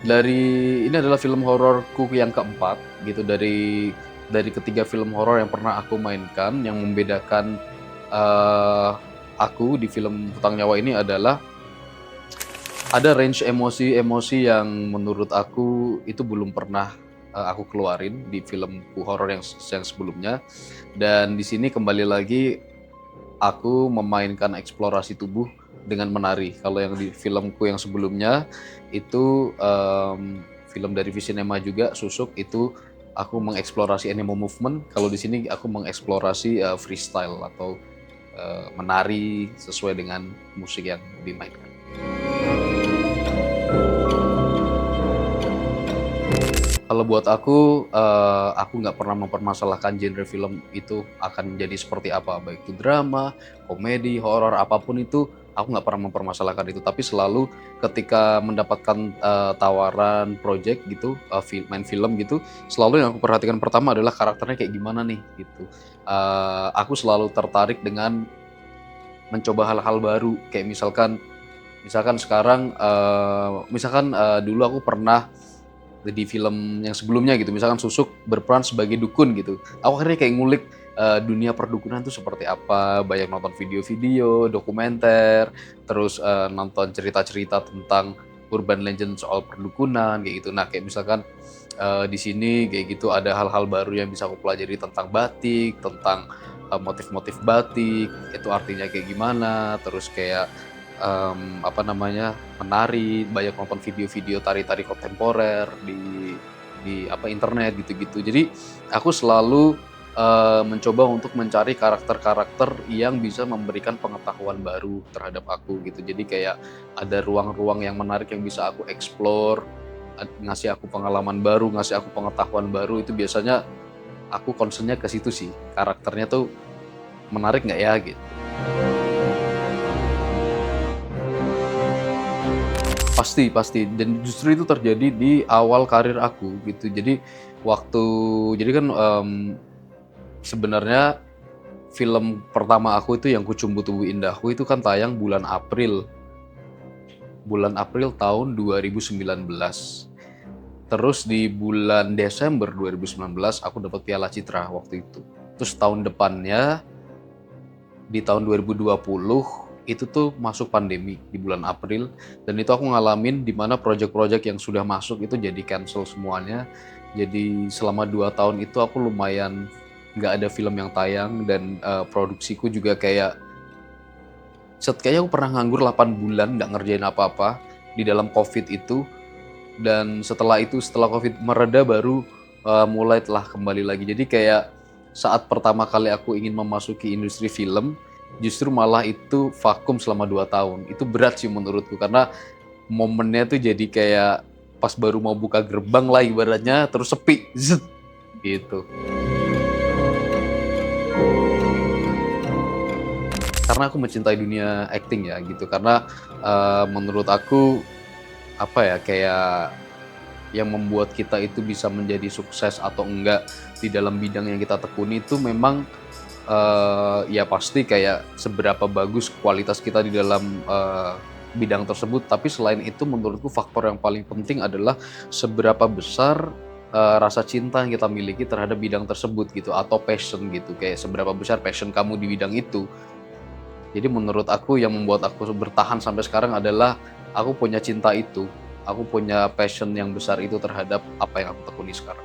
Ini adalah film hororku yang keempat gitu dari ketiga film horor yang pernah aku mainkan. Yang membedakan eh, aku di film Hutang Nyawa ini adalah ada range emosi-emosi yang menurut aku itu belum pernah aku keluarin di filmku horor yang sebelumnya. Dan di sini kembali lagi aku memainkan eksplorasi tubuh dengan menari. Kalau yang di filmku yang sebelumnya itu film dari Visinema juga, Susuk, itu aku mengeksplorasi animal movement. Kalau di sini aku mengeksplorasi freestyle atau menari sesuai dengan musik yang dimainkan. Kalau buat aku nggak pernah mempermasalahkan genre film itu akan menjadi seperti apa, baik itu drama, komedi, horor, apapun itu, aku nggak pernah mempermasalahkan itu. Tapi selalu ketika mendapatkan tawaran project gitu, main film gitu, selalu yang aku perhatikan pertama adalah karakternya kayak gimana nih gitu. Aku selalu tertarik dengan mencoba hal-hal baru, kayak misalkan sekarang, dulu aku pernah di film yang sebelumnya gitu, misalkan Susuk berperan sebagai dukun gitu. Aku akhirnya kayak ngulik dunia perdukunan tuh seperti apa, banyak nonton video-video, dokumenter, terus nonton cerita-cerita tentang urban legend soal perdukunan kayak gitu. Nah, kayak misalkan di sini kayak gitu ada hal-hal baru yang bisa aku pelajari tentang batik, tentang motif-motif batik, itu artinya kayak gimana, terus kayak apa namanya, menari, banyak nonton video-video tari-tari kontemporer di internet gitu-gitu. Jadi aku selalu mencoba untuk mencari karakter-karakter yang bisa memberikan pengetahuan baru terhadap aku gitu. Jadi kayak ada ruang-ruang yang menarik yang bisa aku explore, ngasih aku pengalaman baru, ngasih aku pengetahuan baru, itu biasanya aku concern-nya ke situ sih, karakternya tuh menarik nggak ya gitu. Pasti pasti, dan justru itu terjadi di awal karir aku gitu. Waktu sebenarnya film pertama aku itu yang Kucumbu Tubuh Indahku itu kan tayang bulan April tahun 2019. Terus di bulan Desember 2019 aku dapat Piala Citra waktu itu. Terus tahun depannya di tahun 2020 itu tuh masuk pandemi di bulan April, dan itu aku ngalamin di mana project-project yang sudah masuk itu jadi cancel semuanya. Jadi selama 2 tahun itu aku lumayan nggak ada film yang tayang, dan produksiku juga kayaknya aku pernah nganggur 8 bulan nggak ngerjain apa-apa di dalam COVID itu. Dan setelah COVID mereda baru mulai telah kembali lagi. Jadi kayak saat pertama kali aku ingin memasuki industri film, justru malah itu vakum selama 2 tahun. Itu berat sih menurutku, karena momennya tuh jadi kayak pas baru mau buka gerbang lah ibaratnya, terus sepi, zet, gitu. Karena aku mencintai dunia acting ya gitu, karena menurut aku apa ya, kayak yang membuat kita itu bisa menjadi sukses atau enggak di dalam bidang yang kita tekuni itu memang ya pasti kayak seberapa bagus kualitas kita di dalam bidang tersebut. Tapi selain itu menurutku faktor yang paling penting adalah seberapa besar rasa cinta yang kita miliki terhadap bidang tersebut gitu, atau passion gitu, kayak seberapa besar passion kamu di bidang itu. Jadi menurut aku yang membuat aku bertahan sampai sekarang adalah aku punya cinta itu, aku punya passion yang besar itu terhadap apa yang aku tekuni sekarang.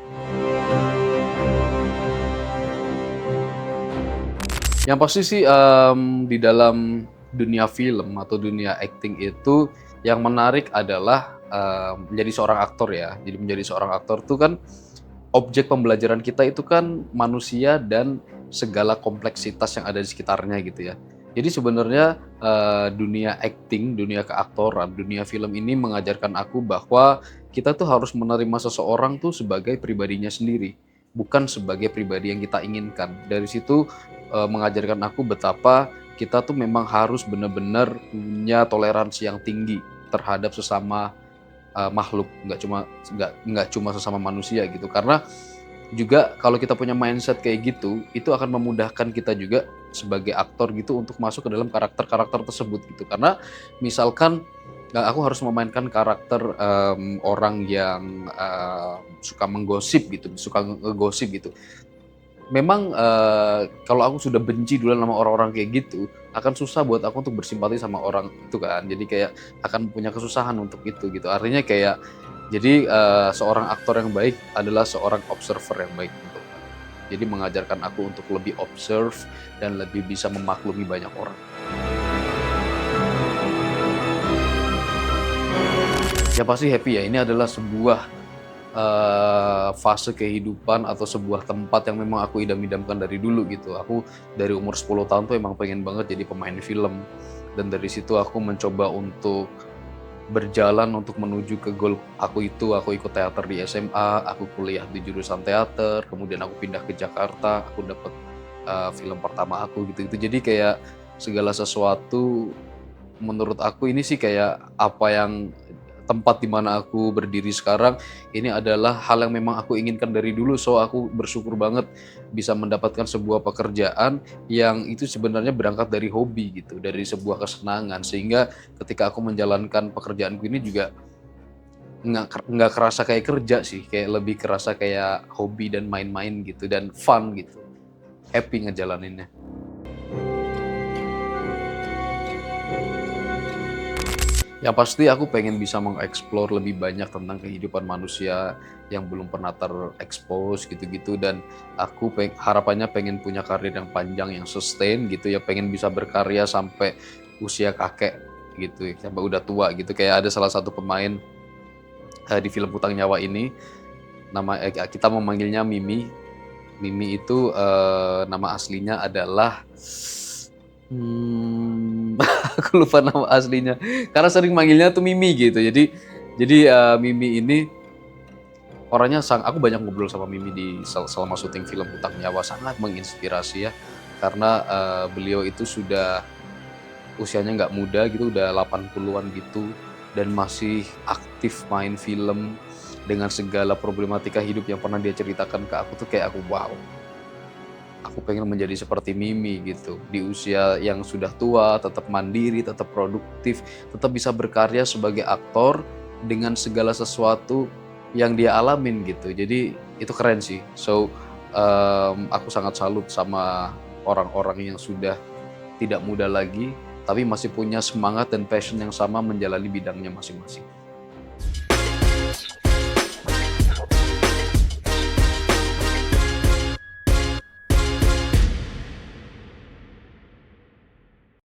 Yang pasti sih di dalam dunia film atau dunia acting itu yang menarik adalah menjadi seorang aktor ya. Jadi menjadi seorang aktor itu kan objek pembelajaran kita itu kan manusia dan segala kompleksitas yang ada di sekitarnya gitu ya. Jadi sebenarnya dunia acting, dunia keaktoran, dunia film ini mengajarkan aku bahwa kita tuh harus menerima seseorang tuh sebagai pribadinya sendiri, bukan sebagai pribadi yang kita inginkan. Dari situ mengajarkan aku betapa kita tuh memang harus benar-benar punya toleransi yang tinggi terhadap sesama makhluk, nggak cuma sesama manusia gitu. Karena juga kalau kita punya mindset kayak gitu, itu akan memudahkan kita juga sebagai aktor gitu untuk masuk ke dalam karakter-karakter tersebut gitu. Karena misalkan Aku harus memainkan karakter, orang yang, suka menggosip gitu, suka ngegosip gitu. Memang, kalau aku sudah benci duluan sama orang-orang kayak gitu, akan susah buat aku untuk bersimpati sama orang itu kan. Jadi kayak akan punya kesusahan untuk itu gitu. Artinya kayak jadi, seorang aktor yang baik adalah seorang observer yang baik untuk aku. Jadi mengajarkan aku untuk lebih observe dan lebih bisa memaklumi banyak orang. Ya pasti happy ya, ini adalah sebuah, fase kehidupan atau sebuah tempat yang memang aku idam-idamkan dari dulu gitu. Aku dari umur 10 tahun tuh emang pengen banget jadi pemain film, dan dari situ aku mencoba untuk berjalan untuk menuju ke goal aku itu. Aku ikut teater di SMA, aku kuliah di jurusan teater, kemudian aku pindah ke Jakarta, aku dapet, film pertama aku gitu-gitu. Jadi kayak segala sesuatu menurut aku ini sih kayak apa yang tempat di mana aku berdiri sekarang, ini adalah hal yang memang aku inginkan dari dulu. So, aku bersyukur banget bisa mendapatkan sebuah pekerjaan yang itu sebenarnya berangkat dari hobi gitu, dari sebuah kesenangan. Sehingga ketika aku menjalankan pekerjaanku ini juga nggak kerasa kayak kerja sih, kayak lebih kerasa kayak hobi dan main-main gitu dan fun gitu, happy ngejalaninnya. Yang pasti aku pengen bisa mengeksplor lebih banyak tentang kehidupan manusia yang belum pernah terekspos gitu-gitu, dan aku harapannya pengen punya karir yang panjang, yang sustain gitu ya, pengen bisa berkarya sampai usia kakek gitu ya, sampai udah tua gitu. Kayak ada salah satu pemain, di film Hutang Nyawa ini, kita memanggilnya Mimi. Mimi itu, nama aslinya adalah, mmm, aku lupa nama aslinya, karena sering manggilnya tuh Mimi gitu. Mimi ini orangnya aku banyak ngobrol sama Mimi selama syuting film Hutang Nyawa, sangat menginspirasi ya. Karena, beliau itu sudah usianya nggak muda gitu, udah 80-an gitu, dan masih aktif main film dengan segala problematika hidup yang pernah dia ceritakan ke aku tuh kayak aku, wow, aku pengen menjadi seperti Mimi gitu. Di usia yang sudah tua, tetap mandiri, tetap produktif, tetap bisa berkarya sebagai aktor dengan segala sesuatu yang dia alamin gitu. Jadi itu keren sih. So, aku sangat salut sama orang-orang yang sudah tidak muda lagi, tapi masih punya semangat dan passion yang sama menjalani bidangnya masing-masing.